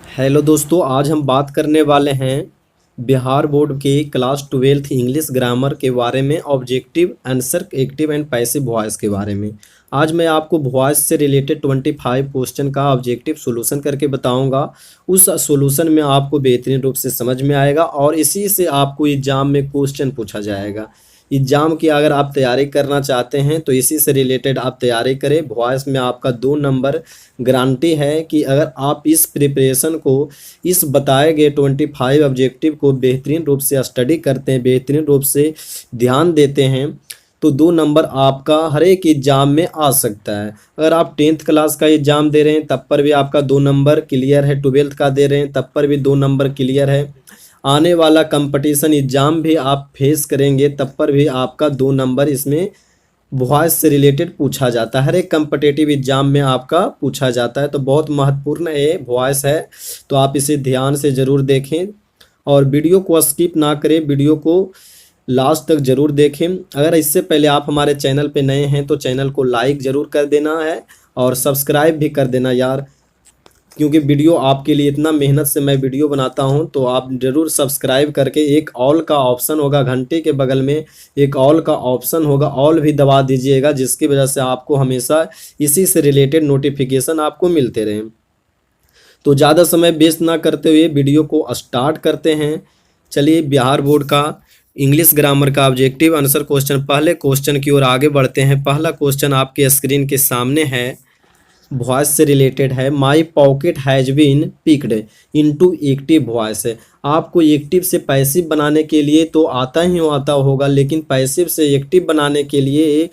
Hello दोस्तों, आज हम बात करने वाले हैं बिहार बोर्ड के क्लास 12th इंग्लिश ग्रामर के बारे में। Objective answer, active and passive voice के बारे में आज मैं आपको वॉइस से रिलेटेड 25 क्वेश्चन का ऑब्जेक्टिव सॉल्यूशन करके बताऊंगा। उस सॉल्यूशन में आपको बेहतरीन रूप से समझ में आएगा और इसी से आपको एग्जाम में क्वेश्चन पूछा जाएगा। एग्जाम की अगर आप तैयारी करना चाहते हैं तो इसी से रिलेटेड आप तैयारी करें। वॉइस में आपका 2 नंबर गारंटी है कि अगर आप इस प्रिपरेशन को, इस बताए गए 25 ऑब्जेक्टिव को बेहतरीन रूप से स्टडी करते हैं, बेहतरीन रूप से ध्यान देते हैं, तो 2 नंबर आपका हर एक एग्जाम में आ सकता है। अगर आप 10th क्लास का एग्जाम दे रहे हैं तब पर भी आपका 2 नंबर क्लियर है, 12th का दे रहे हैं तब पर भी 2 नंबर क्लियर है। आने वाला कंपटीशन एग्जाम भी आप फेस करेंगे तब पर भी आपका 2 नंबर इसमें वॉइस से रिलेटेड पूछा जाता है। हर एक कम्पिटिटिव एग्जाम में आपका पूछा जाता है, तो बहुत महत्वपूर्ण ये वॉइस है, तो आप इसे ध्यान से ज़रूर देखें और वीडियो को स्किप ना करें, वीडियो को लास्ट तक ज़रूर देखें। अगर इससे पहले आप हमारे चैनल पे नए हैं तो चैनल को लाइक ज़रूर कर देना है और सब्सक्राइब भी कर देना यार, क्योंकि वीडियो आपके लिए इतना मेहनत से मैं वीडियो बनाता हूं, तो आप ज़रूर सब्सक्राइब करके एक ऑल का ऑप्शन होगा, घंटे के बगल में एक ऑल का ऑप्शन होगा, ऑल भी दबा दीजिएगा, जिसकी वजह से आपको हमेशा इसी से रिलेटेड नोटिफिकेशन आपको मिलते रहें। तो ज़्यादा समय वेस्ट ना करते हुए वीडियो को स्टार्ट करते हैं। चलिए, बिहार बोर्ड का इंग्लिश ग्रामर का ऑब्जेक्टिव आंसर क्वेश्चन, पहले क्वेश्चन की ओर आगे बढ़ते हैं। पहला क्वेश्चन आपके स्क्रीन के सामने है, वॉइस से रिलेटेड है। My pocket has been picked into active voice है। आपको एक्टिव से पैसिव बनाने के लिए तो आता ही आता होगा, लेकिन पैसिव से एक्टिव बनाने के लिए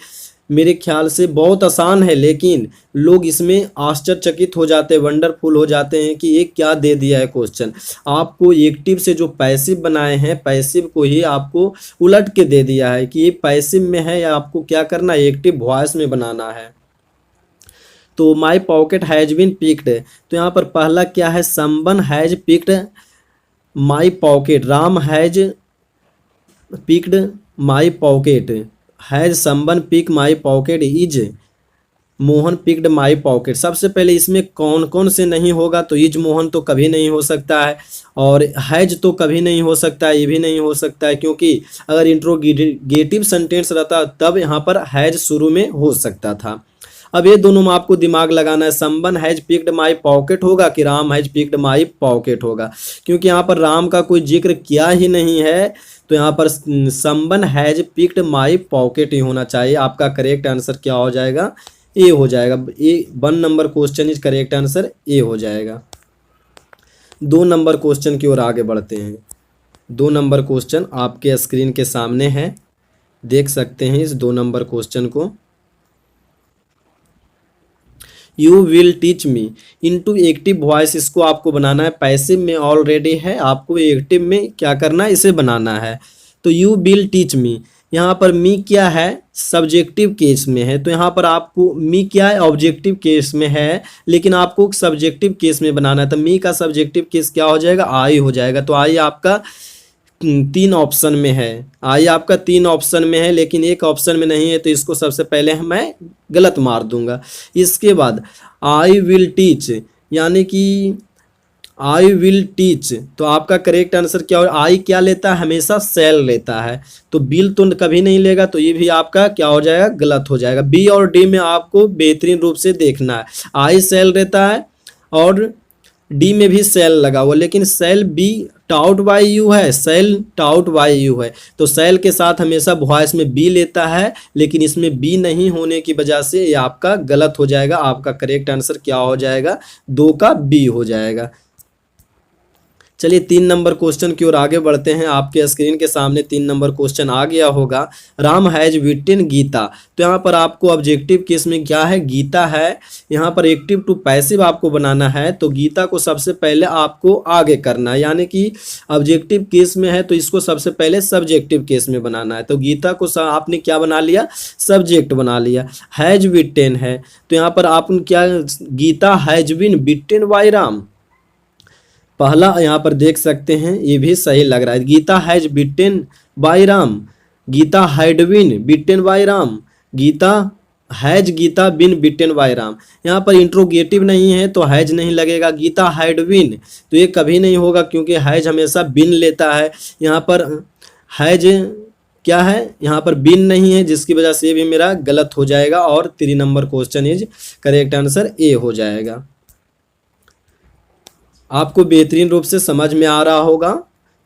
मेरे ख्याल से बहुत आसान है, लेकिन लोग इसमें आश्चर्यचकित हो जाते हैं, वंडरफुल हो जाते हैं कि ये क्या दे दिया है क्वेश्चन। आपको एक्टिव से जो पैसिव बनाए हैं, पैसिव को ही आपको उलट के दे दिया है कि ये पैसिव में है या आपको क्या करना है, एक्टिव वॉइस में बनाना है। तो my pocket has been picked, तो यहाँ पर पहला क्या है, someone has picked my pocket. Ram has picked my pocket, has someone pick my pocket, is Mohan picked my pocket. सबसे पहले इसमें कौन कौन से नहीं होगा, तो इज मोहन तो कभी नहीं हो सकता है और हैज तो कभी नहीं हो सकता है, ये भी नहीं हो सकता है, क्योंकि अगर इंट्रोगेटिव सेंटेंस रहता तब यहाँ पर हैज शुरू में हो सकता था। अब ये दोनों में आपको दिमाग लगाना है, someone has picked my pocket होगा कि Ram has picked my pocket होगा, क्योंकि यहाँ पर राम का कोई जिक्र किया ही नहीं है, तो यहाँ पर someone has picked my pocket ही होना चाहिए। आपका करेक्ट आंसर क्या हो जाएगा, ए हो जाएगा। ए 1 number question is correct answer A हो जाएगा। 2 नंबर क्वेश्चन की ओर आगे बढ़ते हैं। 2 नंबर क्वेश्चन आपके स्क्रीन के सामने है, देख सकते हैं इस 2 नंबर क्वेश्चन को। You will teach me into active voice, इसको आपको बनाना है, पैसिव में ऑलरेडी है, आपको एक्टिव में क्या करना है, इसे बनाना है। तो यू विल टीच मी, यहाँ पर मी क्या है, सब्जेक्टिव केस में है, तो यहाँ पर आपको मी क्या है, ऑब्जेक्टिव केस में है, लेकिन आपको सब्जेक्टिव केस में बनाना है। तो मी का सब्जेक्टिव केस क्या हो जाएगा, आई हो जाएगा। तो आई आपका 3 ऑप्शन में है, आई आपका 3 ऑप्शन में है, लेकिन एक ऑप्शन में नहीं है, तो इसको सबसे पहले मैं गलत मार दूंगा। इसके बाद आई विल टीच, यानी कि आई विल टीच, तो आपका करेक्ट आंसर क्या हो, आई क्या लेता है, हमेशा सेल लेता है, तो बिल तो कभी नहीं लेगा, तो ये भी आपका क्या हो जाएगा, गलत हो जाएगा। बी और डी में आपको बेहतरीन रूप से देखना है, आई सेल रहता है और डी में भी सेल लगा हुआ, लेकिन shall be taught by you है, सेल टाउट बाई यू है, तो सेल के साथ हमेशा वॉइस में बी लेता है, लेकिन इसमें बी नहीं होने की वजह से ये आपका गलत हो जाएगा। आपका करेक्ट आंसर क्या हो जाएगा, 2 का बी हो जाएगा। चलिए 3 नंबर क्वेश्चन की ओर आगे बढ़ते हैं। आपके स्क्रीन के सामने 3 नंबर क्वेश्चन आ गया होगा। राम हैज विटेन गीता, तो यहाँ पर आपको ऑब्जेक्टिव केस में क्या है, गीता है, यहाँ पर एक्टिव टू पैसिव आपको बनाना है, तो गीता को सबसे पहले आपको आगे करना है, यानी कि ऑब्जेक्टिव केस में है तो इसको सबसे पहले सब्जेक्टिव केस में बनाना है। तो गीता को आपने क्या बना लिया, सब्जेक्ट बना लिया। हैज विटेन है, तो यहाँ पर आपने क्या, Gita has been bitten by Ram, पहला यहाँ पर देख सकते हैं, ये भी सही लग रहा है। Gita has bitten by Ram, Gita had been bitten by Ram, Gita has Gita been bitten by Ram. यहाँ पर इंट्रोगेटिव नहीं है तो हैज नहीं लगेगा। गीता हैड बिन, तो ये कभी नहीं होगा क्योंकि हैज हमेशा बिन लेता है। यहाँ पर हैज क्या है, यहाँ पर बिन नहीं है, जिसकी वजह से ये भी मेरा गलत हो जाएगा और 3 number question is correct answer A हो जाएगा। आपको बेहतरीन रूप से समझ में आ रहा होगा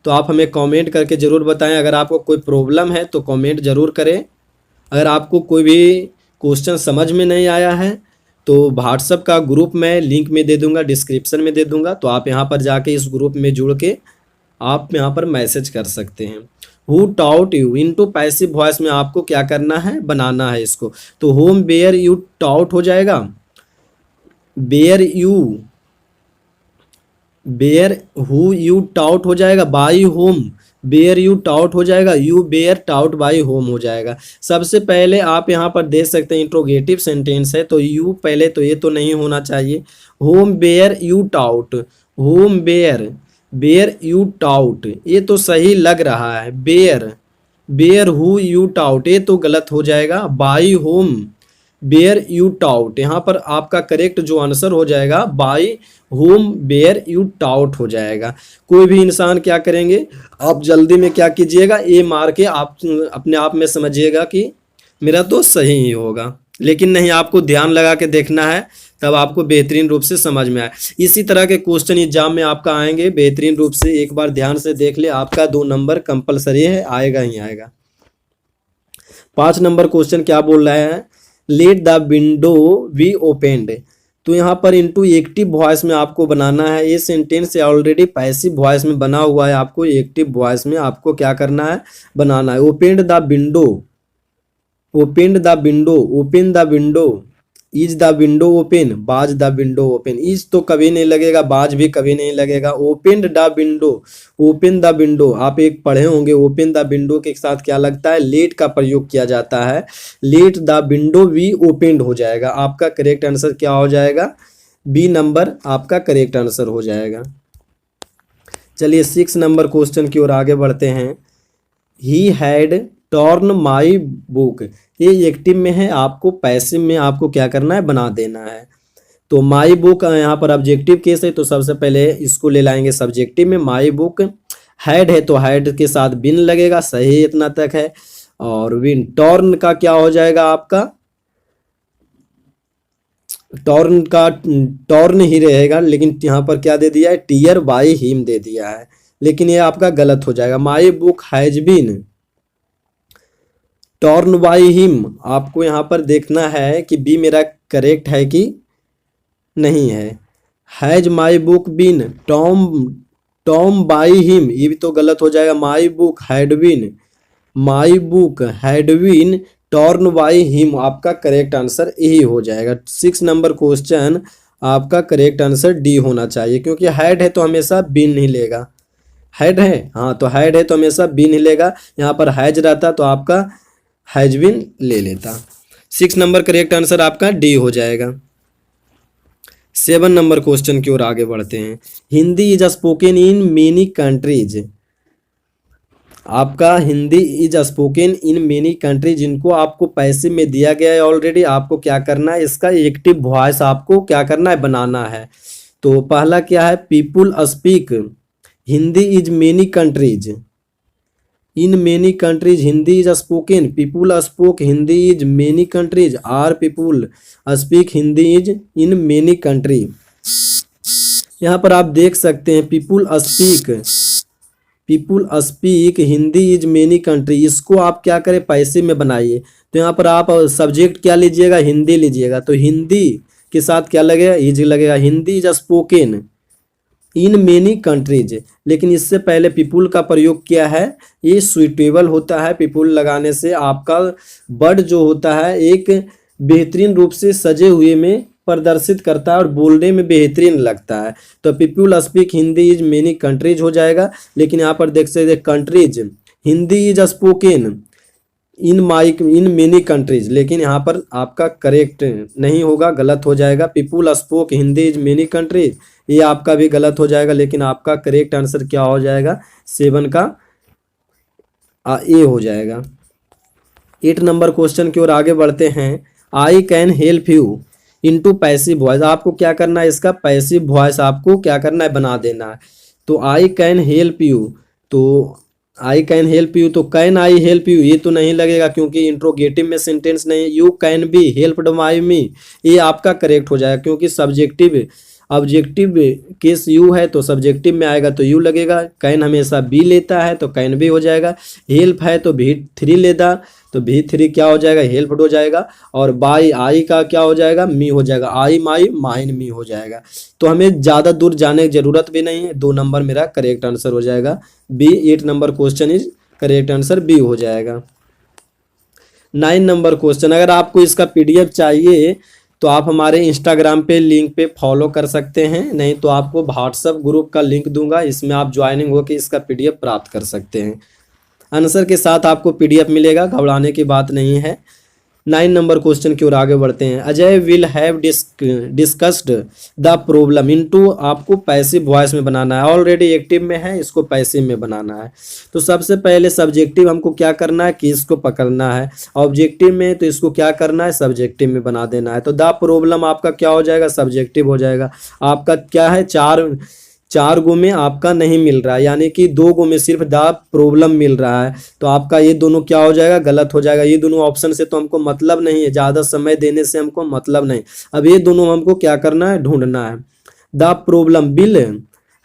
तो आप हमें कमेंट करके ज़रूर बताएं। अगर आपको कोई प्रॉब्लम है तो कमेंट ज़रूर करें। अगर आपको कोई भी क्वेश्चन समझ में नहीं आया है तो व्हाट्सएप का ग्रुप मैं लिंक में दे दूंगा, डिस्क्रिप्शन में दे दूंगा, तो आप यहाँ पर जाके इस ग्रुप में जुड़ के आप यहाँ पर मैसेज कर सकते हैं। Who taut you, into passive voice में आपको क्या करना है, बनाना है इसको। तो होम बेयर यू टाउट हो जाएगा, were you, were who you taught हो जाएगा, by whom were you taught हो जाएगा, you were taught by whom हो जाएगा। सबसे पहले आप यहाँ पर देख सकते हैं इंट्रोगेटिव सेंटेंस है तो यू पहले, तो ये तो नहीं होना चाहिए। Whom were you taught, whom were, were you taught, ये तो सही लग रहा है। Were, were who you taught, ये तो गलत हो जाएगा। By whom were you taught, यहाँ पर आपका करेक्ट जो आंसर हो जाएगा by whom were you taught हो जाएगा। कोई भी इंसान क्या करेंगे, आप जल्दी में क्या कीजिएगा, ए मार के आप अपने आप में समझिएगा कि मेरा तो सही ही होगा, लेकिन नहीं, आपको ध्यान लगा के देखना है तब आपको बेहतरीन रूप से समझ में आए। इसी तरह के क्वेश्चन एग्जाम में आपका आएंगे बेहतरीन रूप से, एक बार ध्यान से देख ले, आपका 2 नंबर कंपलसरी है, आएगा ही आएगा। 5 नंबर क्वेश्चन क्या बोल रहा है, let the window be opened. तो यहाँ पर इनटू एक्टिव वॉइस में आपको बनाना है। ये सेंटेंस ऑलरेडी पैसिव वॉइस में बना हुआ है, आपको एक्टिव वॉइस में आपको क्या करना है, बनाना है। Opened the window, opened the window, open the window, is the window open, was the window open. Is तो कभी नहीं लगेगा, बाज भी कभी नहीं लगेगा। Opened the window, open the window, आप एक पढ़े होंगे ओपन द विंडो के साथ क्या लगता है, लेट का प्रयोग किया जाता है। Let the window be opened हो जाएगा। आपका करेक्ट आंसर क्या हो जाएगा, बी नंबर आपका करेक्ट आंसर हो जाएगा। चलिए 6 नंबर क्वेश्चन की ओर आगे बढ़ते हैं। He had torn my book, ये एक्टिव में है, आपको पैसिव में आपको क्या करना है, बना देना है। तो माई बुक यहाँ पर ऑब्जेक्टिव केस है तो सबसे पहले इसको ले लाएंगे सब्जेक्टिव में। माई बुक, हैड है तो हैड के साथ बिन लगेगा, सही इतना तक है। और विन, टॉर्न का क्या हो जाएगा आपका, टॉर्न का टॉर्न ही रहेगा, लेकिन यहाँ पर क्या दे दिया है, टीयर बाई हिम दे दिया है, लेकिन ये आपका गलत हो जाएगा। My book has been torn by him, आपको यहाँ पर देखना है कि बी मेरा करेक्ट है कि नहीं है। Has my book been torn, torn by him, ये भी तो गलत हो जाएगा। My book had been, my book had been torn by him, आपका करेक्ट आंसर यही हो जाएगा। 6 नंबर क्वेश्चन आपका करेक्ट आंसर डी होना चाहिए, क्योंकि हैड है तो हमेशा बीन ही लेगा। हैड है, हाँ तो हैड है तो हमेशा बीन ही लेगा। यहाँ पर हैज रहता तो आपका हैज बीन ले लेता। 6 नंबर करेक्ट आंसर आपका डी हो जाएगा। 7 नंबर क्वेश्चन की ओर आगे बढ़ते हैं। Hindi is spoken in many countries, आपका Hindi is spoken in many countries, जिनको आपको पैसे में दिया गया है ऑलरेडी, आपको क्या करना है, इसका एक्टिव वॉइस आपको क्या करना है, बनाना है। तो पहला क्या है, people speak Hindi is many countries, in many countries Hindi is spoken, people spoke Hindi is many countries, are people speak Hindi is in many country. यहाँ पर आप देख सकते हैं people speak, people speak Hindi is many country, इसको आप क्या करें, पैसे में बनाइए। तो यहाँ पर आप सब्जेक्ट क्या लीजिएगा, हिंदी लीजिएगा, तो हिंदी के साथ क्या लगेगा, इज लगेगा। Hindi is spoken in many countries, लेकिन इससे पहले पीपुल का प्रयोग किया है, ये सुइटेबल होता है। पीपुल लगाने से आपका वर्ड जो होता है एक बेहतरीन रूप से सजे हुए में प्रदर्शित करता है और बोलने में बेहतरीन लगता है। तो people speak Hindi is many countries हो जाएगा, लेकिन यहाँ पर देख सकते countries, Hindi is spoken in many countries, लेकिन यहाँ पर आपका करेक्ट नहीं होगा, गलत हो जाएगा। People spoke Hindi is many countries, ये आपका भी गलत हो जाएगा, लेकिन आपका करेक्ट आंसर क्या हो जाएगा, 7 का ए हो जाएगा। 8 नंबर क्वेश्चन की ओर आगे बढ़ते हैं। I can help you into passive voice, आपको क्या करना है, इसका पैसिव वॉइस आपको क्या करना है, बना देना है। तो आई कैन हेल्प यू, तो आई कैन हेल्प यू, तो कैन आई हेल्प यू ये तो नहीं लगेगा क्योंकि इंट्रोगेटिव में सेंटेंस नहीं है। You can be helped by me, ये आपका करेक्ट हो जाएगा क्योंकि सब्जेक्टिव ऑब्जेक्टिव केस यू है तो सब्जेक्टिव में आएगा तो यू लगेगा। कैन हमेशा बी लेता है तो कैन बी हो जाएगा। हेल्प है तो भी थ्री लेता तो भी थ्री क्या हो जाएगा, हेल्प्ड हो जाएगा। और बाई आई का क्या हो जाएगा, मी हो जाएगा। आई माई माइन मी हो जाएगा। तो हमें ज़्यादा दूर जाने की जरूरत भी नहीं है। 2 नंबर मेरा करेक्ट आंसर हो जाएगा B. 8 number question is correct answer B हो जाएगा। 9 नंबर क्वेश्चन, अगर आपको इसका पीडीएफ चाहिए तो आप हमारे इंस्टाग्राम पे लिंक पे फॉलो कर सकते हैं, नहीं तो आपको व्हाट्सएप ग्रुप का लिंक दूंगा, इसमें आप ज्वाइनिंग होकर इसका पीडीएफ प्राप्त कर सकते हैं। आंसर के साथ आपको पीडीएफ मिलेगा, घबराने की बात नहीं है। 9 नंबर क्वेश्चन की ओर आगे बढ़ते हैं। Ajay will have discussed the problem into, आपको पैसिव वॉइस में बनाना है। ऑलरेडी एक्टिव में है, इसको पैसिव में बनाना है। तो सबसे पहले सब्जेक्टिव हमको क्या करना है कि इसको पकड़ना है। ऑब्जेक्टिव में तो इसको क्या करना है, सब्जेक्टिव में बना देना है। तो द प्रॉब्लम आपका क्या हो जाएगा, सब्जेक्टिव हो जाएगा। आपका क्या है, चार गो में आपका नहीं मिल रहा है, यानी कि 2 गो में सिर्फ द प्रॉब्लम मिल रहा है। तो आपका ये दोनों क्या हो जाएगा, गलत हो जाएगा। ये दोनों ऑप्शन से तो हमको मतलब नहीं है, ज़्यादा समय देने से हमको मतलब नहीं। अब ये दोनों हमको क्या करना है, ढूंढना है। The problem will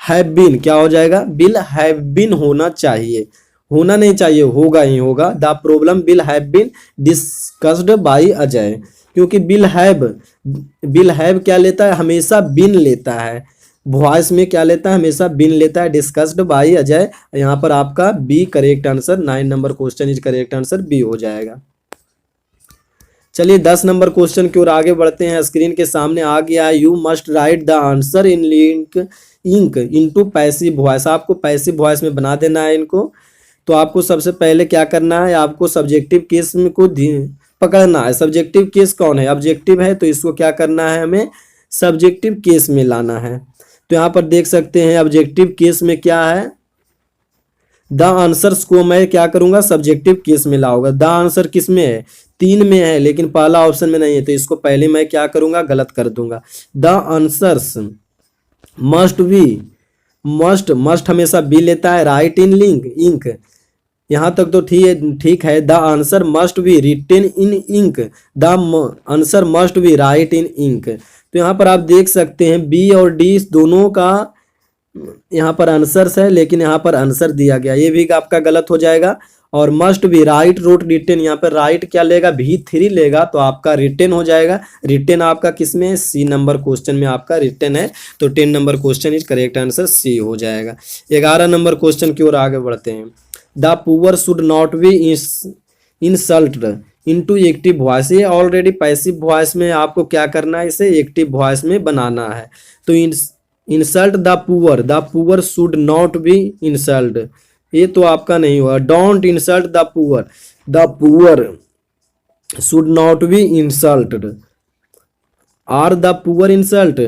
have been क्या हो जाएगा, बिल हैव बीन होना चाहिए, होना नहीं चाहिए, होगा ही होगा। The problem will have been discussed by Ajay, क्योंकि बिल हैव क्या लेता है, हमेशा बीन लेता है। वॉइस में क्या लेता है, हमेशा बिन लेता है। डिस्कस्ड बाई अजय, यहाँ पर आपका B correct answer. 9 number question is correct answer B हो जाएगा। चलिए 10 नंबर क्वेश्चन की ओर आगे बढ़ते हैं। स्क्रीन के सामने आ गया है, you must write the answer in ink into passive voice, आपको पैसिव वॉइस में बना देना है इनको। तो आपको सबसे पहले क्या करना है, आपको सब्जेक्टिव केस में को पकड़ना है। सब्जेक्टिव केस कौन है, ऑब्जेक्टिव है, तो इसको क्या करना है, हमें सब्जेक्टिव केस में लाना है। तो यहाँ पर देख सकते हैं ऑब्जेक्टिव केस में क्या है, द आंसर्स को मैं क्या करूंगा, सब्जेक्टिव केस में लाऊंगा। द आंसर किस में है, 3 में है, लेकिन पहला ऑप्शन में नहीं है, तो इसको पहले मैं क्या करूंगा, गलत कर दूंगा। The answers must be, must हमेशा बी लेता है। राइट इन इंक, यहाँ तक तो ठीक है। The answer must be written in ink, the answer must be write in ink. तो यहाँ पर आप देख सकते हैं बी और डी दोनों का यहाँ पर आंसर्स है, लेकिन यहाँ पर आंसर दिया गया, ये भी आपका गलत हो जाएगा। और must be write wrote written, यहाँ पर राइट क्या लेगा, भी 3 लेगा, तो आपका रिटेन हो जाएगा। रिटेन आपका किस में है, सी नंबर क्वेश्चन में आपका रिटेन है। तो 10 number question is correct answer C हो जाएगा। 11 नंबर क्वेश्चन की ओर आगे बढ़ते हैं। The poor should not be insulted into active voice, ये ऑलरेडी पैसिव वॉइस में, आपको क्या करना है, इसे एक्टिव वॉइस में बनाना है। तो insult the poor should not be insult, ये तो आपका नहीं हुआ। Don't insult the poor should not be insulted. Are the poor insult,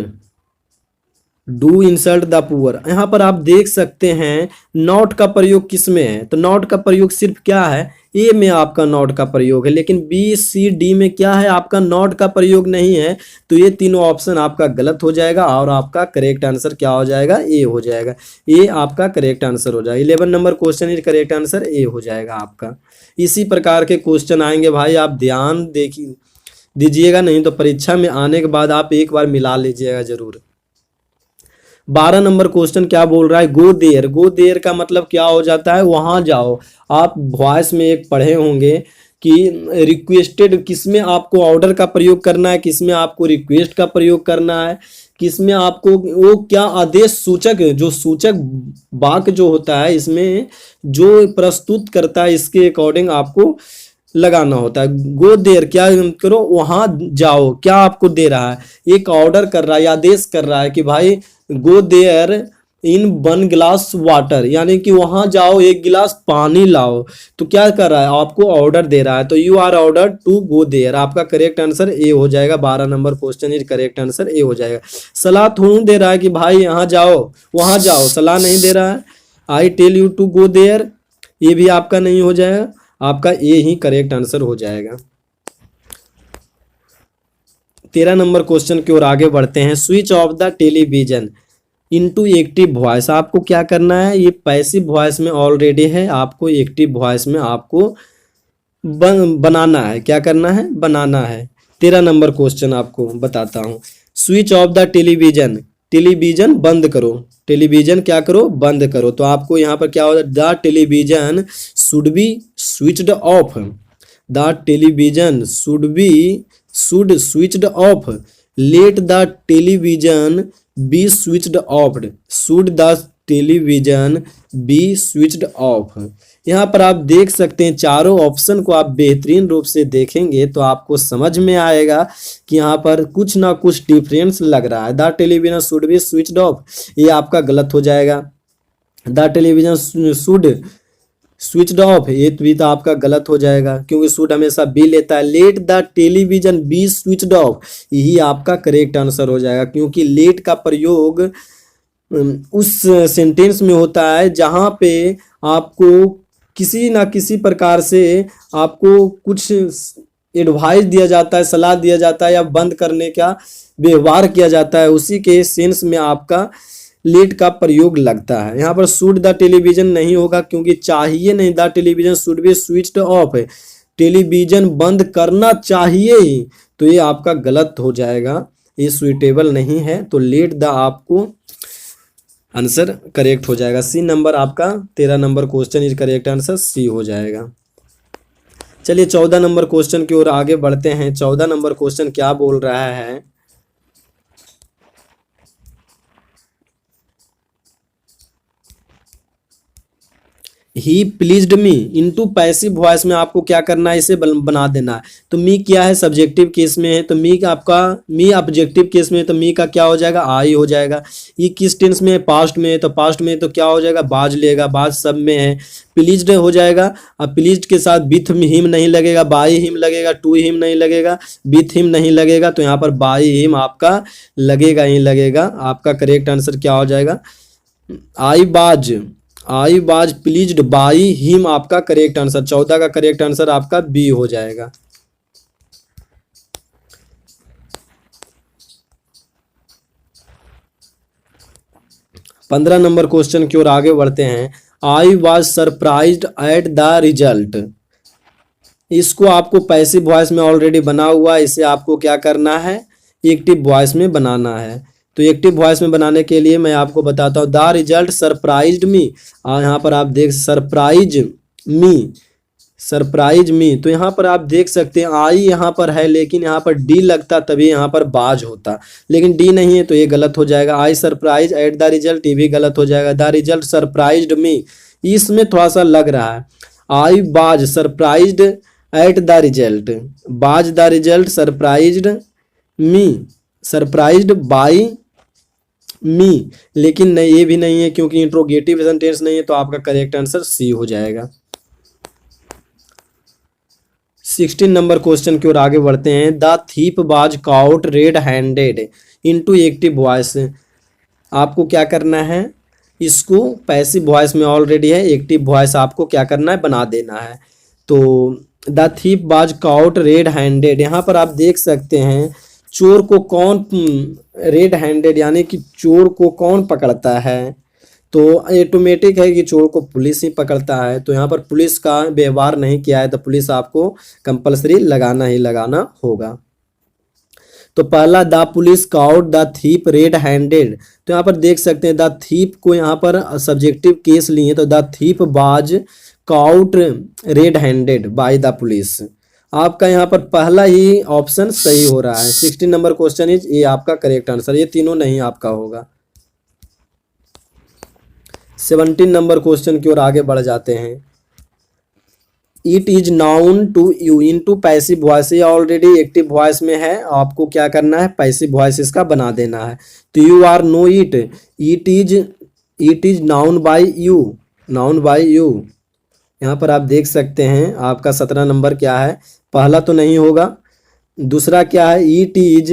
do insult the poor. यहाँ पर आप देख सकते हैं नॉट का प्रयोग किस में है, तो नॉट का प्रयोग सिर्फ क्या है, ए में आपका नॉट का प्रयोग है, लेकिन बी सी डी में क्या है, आपका नॉट का प्रयोग नहीं है। तो ये तीनों ऑप्शन आपका गलत हो जाएगा और आपका करेक्ट आंसर क्या हो जाएगा, ए हो जाएगा। ए आपका करेक्ट आंसर हो जाएगा। 11 number question is correct answer A हो जाएगा आपका। इसी प्रकार के क्वेश्चन आएंगे भाई, आप ध्यान दीजिएगा, नहीं तो परीक्षा में आने के बाद आप एक बार मिला लीजिएगा जरूर। 12 नंबर क्वेश्चन क्या बोल रहा है, गो देयर। गो देयर का मतलब क्या हो जाता है, वहां जाओ। आप वॉइस में एक पढ़े होंगे कि रिक्वेस्टेड किसमें आपको ऑर्डर का प्रयोग करना है, किसमें आपको रिक्वेस्ट का प्रयोग करना है, किसमें आपको वो क्या आदेश सूचक, जो सूचक वाक्य जो होता है इसमें जो प्रस्तुत करता है, इसके अकॉर्डिंग आपको लगाना होता है। गो देयर क्या करो, वहां जाओ। क्या आपको दे रहा है, एक ऑर्डर कर रहा है, आदेश कर रहा है कि भाई गो देयर इन 1 गिलास वाटर, यानी कि वहां जाओ, 1 गिलास पानी लाओ। तो क्या कर रहा है, आपको ऑर्डर दे रहा है। तो you are order to go there, आपका करेक्ट आंसर ए हो जाएगा। 12 number question is correct answer A हो जाएगा। सलाह थोड़ा दे रहा है कि भाई यहाँ जाओ वहां जाओ, सलाह नहीं दे रहा है। I tell you to go there, ये भी आपका नहीं हो जाएगा, आपका ए ही करेक्ट आंसर हो जाएगा। 13 नंबर क्वेश्चन की ओर आगे बढ़ते हैं। Switch off the television into active voice. आपको क्या करना है, ये पैसिव वॉइस में ऑलरेडी है, आपको एक्टिव वॉइस में आपको बनाना है। क्या करना है, बनाना है। 13 नंबर क्वेश्चन आपको बताता हूँ। Switch off the television, television बंद करो, टेलीविजन क्या करो, बंद करो। तो आपको यहाँ पर क्या होगा, the television should be switched off, the television should switched off, let the television B switched off, should the television B switched off. यहाँ पर आप देख सकते हैं चारों ऑप्शन को आप बेहतरीन रूप से देखेंगे तो आपको समझ में आएगा कि यहाँ पर कुछ ना कुछ डिफरेंस लग रहा है। The television should be switched off, ये आपका गलत हो जाएगा। The television should switched off, ये भी तो आपका गलत हो जाएगा क्योंकि शुड हमेशा बी लेता है। Let the television B switched off, यही आपका करेक्ट आंसर हो जाएगा क्योंकि लेट का प्रयोग उस सेंटेंस में होता है जहाँ पे आपको किसी ना किसी प्रकार से आपको कुछ एडवाइस दिया जाता है, सलाह दिया जाता है या बंद करने का व्यवहार किया जाता है, उसी के सेंस में आपका लेट का प्रयोग लगता है। यहाँ पर शुड द टेलीविजन नहीं होगा क्योंकि चाहिए नहीं, the television should be switched off है, टेलीविजन बंद करना चाहिए ही, तो ये आपका गलत हो जाएगा, ये सुइटेबल नहीं है। तो लेट द आपको आंसर करेक्ट हो जाएगा। सी नंबर आपका 13 number question is correct answer, C हो जाएगा। चलिए 14 नंबर क्वेश्चन की ओर आगे बढ़ते हैं। 14 नंबर क्वेश्चन क्या बोल रहा है, he pleased me into passive voice में आपको क्या करना है, इसे बना देना है। तो मी क्या है, सब्जेक्टिव केस में है, तो मी का आपका मी ऑब्जेक्टिव केस में है तो मी का क्या हो जाएगा, आई हो जाएगा। ये किस टेंस में है, पास्ट में है, तो पास्ट में तो क्या हो जाएगा, बाज लेगा, बाज सब में है। प्लीज्ड हो जाएगा, अब प्लीज्ड के साथ विथ हिम नहीं लगेगा, बाई हिम लगेगा, टू हिम नहीं लगेगा, विथ हिम नहीं लगेगा, तो यहाँ पर बाई हिम आपका लगेगा ही लगेगा। आपका करेक्ट आंसर क्या हो जाएगा, आई बाज प्लीज्ड बाई हिम आपका करेक्ट आंसर। 14 का करेक्ट आंसर आपका बी हो जाएगा। पंद्रह नंबर क्वेश्चन की ओर आगे बढ़ते हैं। I was surprised at the result, इसको आपको पैसिव वॉइस में ऑलरेडी बना हुआ है, इसे आपको क्या करना है, एक्टिव वॉइस में बनाना है। तो एक्टिव वॉइस में बनाने के लिए मैं आपको बताता हूँ, द रिजल्ट सरप्राइज्ड मी। यहाँ पर आप देख सरप्राइज मी, तो यहाँ पर आप देख सकते हैं आई यहाँ पर है लेकिन यहाँ पर डी लगता तभी यहाँ पर बाज होता, लेकिन डी नहीं है तो ये गलत हो जाएगा। I surprise eight the result, ये भी गलत हो जाएगा। द रिजल्ट सरप्राइज्ड मी, इसमें थोड़ा सा लग रहा है। I was surprised at the result, was the result surprised me, surprised by me, लेकिन नहीं, ये भी नहीं है क्योंकि इंट्रोगेटिव सेंटेंस नहीं है, तो आपका करेक्ट आंसर सी हो जाएगा। 16 नंबर क्वेश्चन की ओर आगे बढ़ते हैं। The thief was cout red handed into active voice, आपको क्या करना है, इसको पैसिव वॉइस में ऑलरेडी है, एक्टिव वॉइस आपको क्या करना है, बना देना है। तो the thief was cout red handed, यहाँ पर आप देख सकते हैं चोर को कौन, रेड हैंडेड यानी कि चोर को कौन पकड़ता है, तो ऑटोमेटिक है कि चोर को पुलिस ही पकड़ता है। तो यहाँ पर पुलिस का व्यवहार नहीं किया है तो पुलिस आपको कंपलसरी लगाना ही लगाना होगा। तो पहला the police cout the thief red handed, तो यहाँ पर देख सकते हैं द थीप को यहाँ पर सब्जेक्टिव केस लिए, तो द थीप बाज cout red handed by the police. आपका यहाँ पर पहला ही ऑप्शन सही हो रहा है। 16 नंबर क्वेश्चन इज ये आपका करेक्ट आंसर, ये तीनों नहीं आपका होगा। 17 नंबर क्वेश्चन की ओर आगे बढ़ जाते हैं। It is known to you into passive voice, ये ऑलरेडी एक्टिव वॉइस में है, आपको क्या करना है, पैसिव वॉइस इसका बना देना है। तो you are know it, it is known by you, known by you. यहाँ पर आप देख सकते हैं आपका 17 नंबर क्या है, पहला तो नहीं होगा, दूसरा क्या है, इट इज,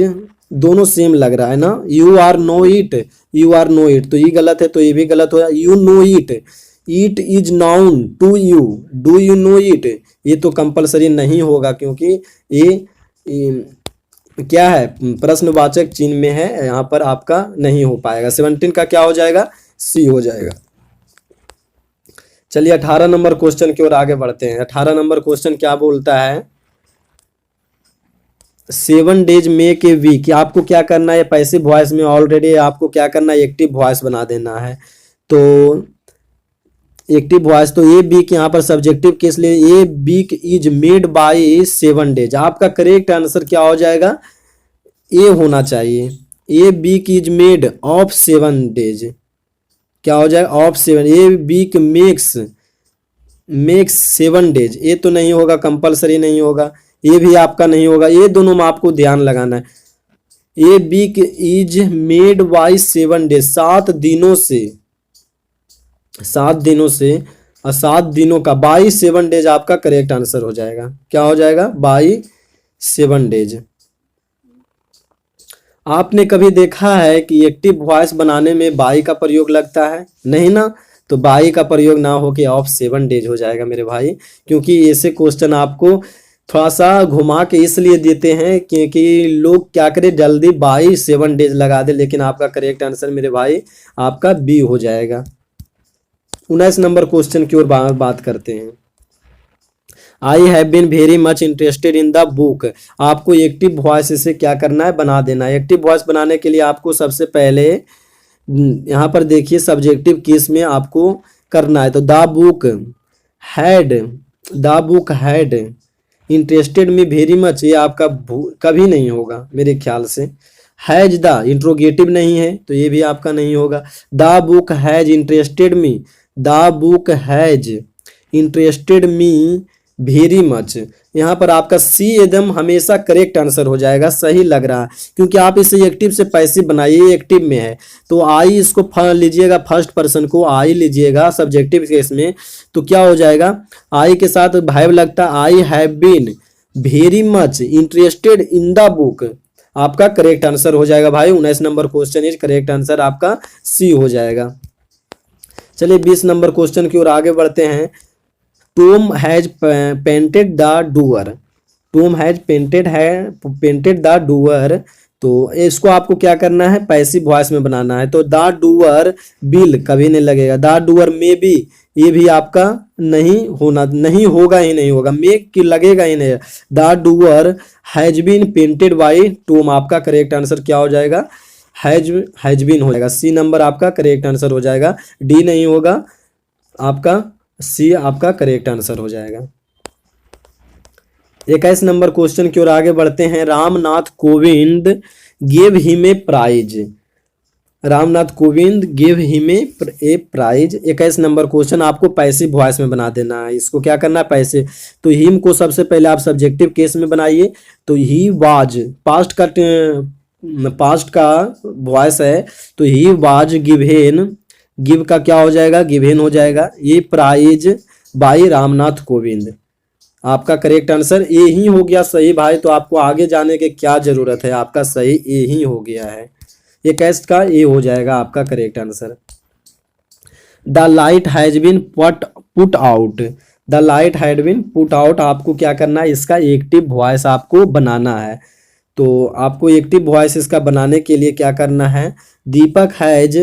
दोनों सेम लग रहा है ना, you are know it, you are know it, तो ये गलत है तो ये भी गलत हो, you know it, it is known to you, do you know it, ये तो कंपलसरी नहीं होगा क्योंकि ये क्या है, प्रश्नवाचक चिन्ह में है, यहाँ पर आपका नहीं हो पाएगा। 17 का क्या हो जाएगा, सी हो जाएगा। चलिए 18 नंबर क्वेश्चन की ओर आगे बढ़ते हैं। 18 नंबर क्वेश्चन क्या बोलता है, 7 डेज मेक ए वीक। आपको क्या करना है, पैसिव वॉइस में ऑलरेडी आपको क्या करना है, एक्टिव वॉइस बना देना है। तो एक्टिव वॉइस, तो ए वीक यहाँ पर सब्जेक्टिव किस लिए, a week is made by 7 days. आपका करेक्ट आंसर क्या हो जाएगा, ए होना चाहिए। A week is made of 7 days, क्या हो जाएगा, of 7। A week makes 7 days, ये तो नहीं होगा, कंपलसरी नहीं होगा, ये भी आपका नहीं होगा। ये दोनों में आपको ध्यान लगाना है। A week is made by 7 days, 7 दिनों से, 7 दिनों से, और 7 दिनों का बाई 7 डेज आपका करेक्ट आंसर हो जाएगा। क्या हो जाएगा, बाई 7 डेज। आपने कभी देखा है कि एक्टिव वॉइस बनाने में बाई का प्रयोग लगता है, नहीं ना, तो बाई का प्रयोग ना हो के ऑफ 7 डेज हो जाएगा मेरे भाई। क्योंकि ऐसे क्वेश्चन आपको थोड़ा सा घुमा के इसलिए देते हैं क्योंकि लोग क्या करें, जल्दी बाई 7 डेज लगा दे, लेकिन आपका करेक्ट आंसर मेरे भाई आपका बी हो जाएगा। 19 नंबर क्वेश्चन की ओर बात करते हैं। I have been very much interested in the book. आपको एक्टिव वॉइस से क्या करना है, बना देना है। एक्टिव वॉइस बनाने के लिए आपको सबसे पहले यहाँ पर देखिए सब्जेक्टिव केस में आपको करना है। तो the book had interested me very much, ये आपका कभी नहीं होगा मेरे ख्याल से। हैज द इंट्रोगेटिव नहीं है तो ये भी आपका नहीं होगा। The book has interested me, the book has interested me very much, यहाँ पर आपका सी एकदम हमेशा करेक्ट आंसर हो जाएगा। सही लग रहा है क्योंकि आप इसे एक्टिव से पैसिव बनाइए, एक्टिव में है तो आई इसको लीजिएगा, फर्स्ट पर्सन को आई लीजिएगा सब्जेक्टिव केस में, तो क्या हो जाएगा, आई के साथ भाइब लगता, I have been very much interested in the book, आपका करेक्ट आंसर हो जाएगा भाई। 19 number question is correct answer आपका सी हो जाएगा। चलिए 20 नंबर क्वेश्चन की ओर आगे बढ़ते हैं। Tom has painted the doer, Tom has painted the doer, तो इसको आपको क्या करना है, पैसिव वॉइस में बनाना है। तो द डूअर बिल कभी नहीं लगेगा, द डूअर मे बी, ये भी आपका नहीं होना, नहीं होगा ही नहीं होगा, मे की लगेगा ही नहीं। The door has been painted by Tom, आपका करेक्ट आंसर क्या हो जाएगा, हैज बीन हो जाएगा। सी नंबर आपका करेक्ट आंसर हो जाएगा, डी नहीं होगा, आपका सी आपका करेक्ट आंसर हो जाएगा। 21 नंबर क्वेश्चन की ओर आगे बढ़ते हैं। Ramnath Kovind gave him a prize, Ramnath Kovind gave him a prize. 21 number question आपको पैसिव वॉइस में बना देना है। इसको क्या करना है, पैसे, तो हिम को सबसे पहले आप सब्जेक्टिव केस में बनाइए। तो ही वाज पास्ट का वॉइस है, तो ही वाज गिवेन, गिव का क्या हो जाएगा, गिवेन हो जाएगा। ये प्राइज बाई रामनाथ कोविंद, आपका करेक्ट आंसर ए ही हो गया सही भाई। तो आपको आगे जाने की क्या जरूरत है, आपका सही ए ही हो गया है। ये कैस्ट का ए हो जाएगा आपका correct answer. The light has been put out, the light had been put out, आपको क्या करना है, इसका एक्टिव वॉइस आपको बनाना है। तो आपको एक्टिव वॉइस इसका बनाने के लिए क्या करना है, Deepak has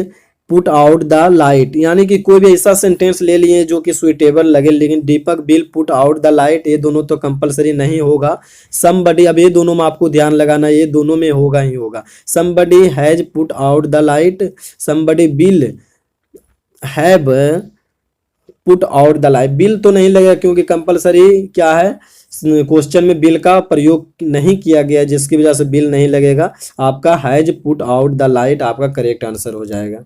put out the light, यानी कि कोई भी ऐसा सेंटेंस ले लिए जो कि सुइटेबल लगे, लेकिन Deepak will put out the light, ये दोनों तो कंपलसरी नहीं होगा। समबडी, अब ये दोनों में आपको ध्यान लगाना, ये दोनों में होगा ही होगा। Somebody has put out the light, somebody will have put out the light, bill तो नहीं लगेगा क्योंकि कंपलसरी क्या है, क्वेश्चन में बिल का प्रयोग नहीं किया गया, जिसकी वजह से बिल नहीं लगेगा। आपका has put out the light आपका करेक्ट आंसर हो जाएगा।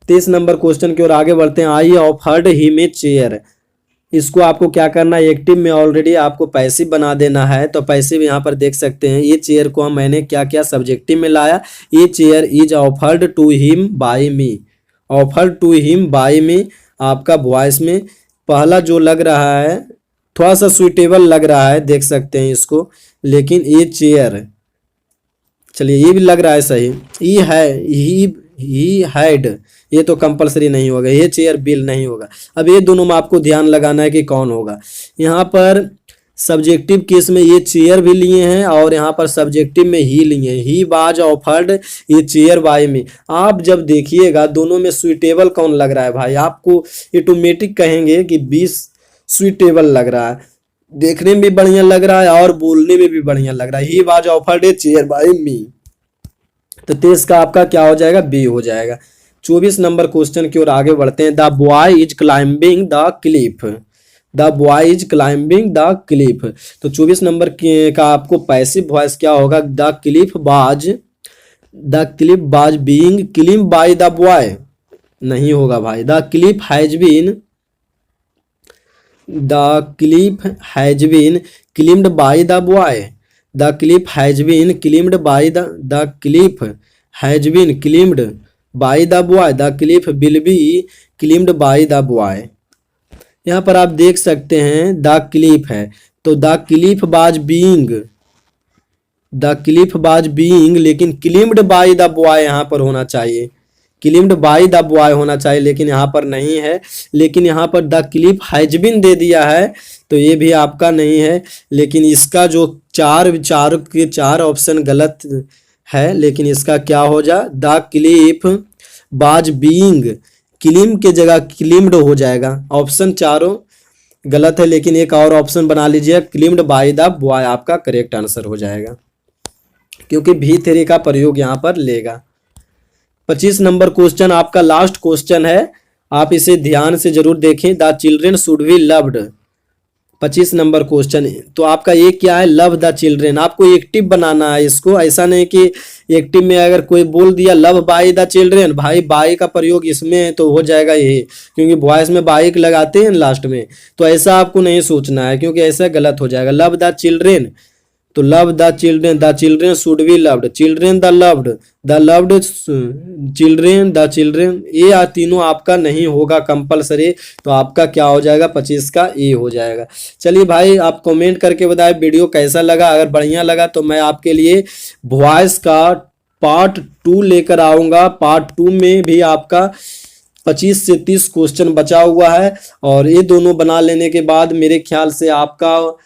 23 नंबर क्वेश्चन की ओर आगे बढ़ते हैं। I offered him a chair, इसको आपको क्या करना है, एक्टिव में ऑलरेडी आपको पैसिव बना देना है। तो पैसिव यहाँ पर देख सकते हैं, ये चेयर को मैंने क्या किया, सब्जेक्टिव में लाया। ये chair is offered to him by me, offered to him by me, आपका वॉइस में पहला जो लग रहा है थोड़ा सा सुइटेबल लग रहा है, देख सकते हैं इसको, लेकिन ये चेयर, चलिए ये भी लग रहा है सही। ही हैड, ये तो कंपलसरी नहीं होगा, ये चेयर बिल नहीं होगा। अब ये दोनों में आपको ध्यान लगाना है कि कौन होगा। यहाँ पर सब्जेक्टिव केस में ये चेयर भी लिए हैं और यहाँ पर सब्जेक्टिव में ही लिए हैं, ही वाज ऑफर्ड ये चेयर बाय मी। आप जब देखिएगा दोनों में सुइटेबल कौन लग रहा है भाई, आपको ऑटोमेटिक कहेंगे कि 20 सुइटेबल लग रहा है, देखने में भी बढ़िया लग रहा है और बोलने में भी बढ़िया लग रहा है। He was offered a chair by me, तो 23 का आपका क्या हो जाएगा, बी हो जाएगा। 24 नंबर क्वेश्चन की ओर आगे बढ़ते हैं। The boy is climbing the cliff, the boy is climbing the cliff. तो 24 नंबर का आपको पैसिव वॉइस क्या होगा, the cliff was being climb by the boy, नहीं होगा भाई। The cliff has been climbed by the boy, the cliff has been climbed by the cliff has been climbed by the boy, the cliff will be climbed by the boy. यहाँ पर आप देख सकते हैं the Cliff है तो the cliff was being लेकिन क्लिम्ड by the boy यहाँ पर होना चाहिए, क्लिम्ड बाय द बॉय होना चाहिए, लेकिन यहाँ पर नहीं है। लेकिन यहाँ पर द क्लिफ हैज बीन दे दिया है तो ये भी आपका नहीं है। लेकिन इसका जो चार ऑप्शन गलत है, लेकिन इसका क्या हो जा, the cliff was being, climb के जगह क्लिम्ड हो जाएगा। ऑप्शन चारों गलत है, लेकिन एक और ऑप्शन बना लीजिए, क्लिम्ड बाय द बॉय आपका करेक्ट आंसर हो जाएगा, क्योंकि भी थ्योरी का प्रयोग यहाँ पर लेगा। 25 नंबर क्वेश्चन आपका लास्ट क्वेश्चन है, आप इसे ध्यान से जरूर देखें। The children should be loved, 25 number question. तो आपका ये क्या है, लव द चिल्ड्रेन, आपको एक्टिव बनाना है इसको। ऐसा नहीं कि एक्टिव में अगर कोई बोल दिया लव बाय द चिल्ड्रेन, भाई बाय का प्रयोग इसमें है तो हो जाएगा ये, क्योंकि वॉइस में बाइक लगाते हैं लास्ट में, तो ऐसा आपको नहीं सोचना है, क्योंकि ऐसा गलत हो जाएगा। लव द चिल्ड्रेन, तो love the children should be loved, children the loved children the children, ये तीनों आपका नहीं होगा कंपलसरी। तो आपका क्या हो जाएगा, 25 का ए हो जाएगा। चलिए भाई आप कमेंट करके बताएं वीडियो कैसा लगा। अगर बढ़िया लगा तो मैं आपके लिए वॉइस का पार्ट 2 लेकर आऊँगा। पार्ट 2 में भी आपका 25 से 30 क्वेश्चन बचा हुआ है, और ये दोनों बना लेने के बाद मेरे ख्याल से आपका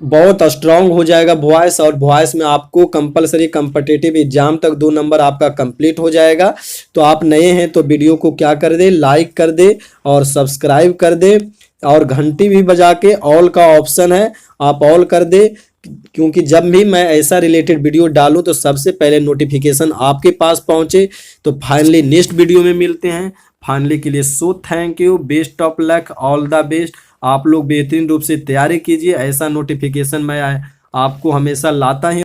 बहुत स्ट्रांग हो जाएगा वॉइस, और वॉइस में आपको कंपलसरी कॉम्पिटिटिव एग्जाम तक 2 नंबर आपका कंप्लीट हो जाएगा। तो आप नए हैं तो वीडियो को क्या कर दे, लाइक कर दे और सब्सक्राइब कर दे, और घंटी भी बजा के ऑल का ऑप्शन है आप ऑल कर दे, क्योंकि जब भी मैं ऐसा रिलेटेड वीडियो डालूं तो सबसे पहले नोटिफिकेशन आपके पास पहुंचे। तो फाइनली नेक्स्ट वीडियो में मिलते हैं। फाइनली के लिए so thank you, best of luck, all the best. आप लोग बेहतरीन रूप से तैयारी कीजिए, ऐसा नोटिफिकेशन मैं आपको हमेशा लाता ही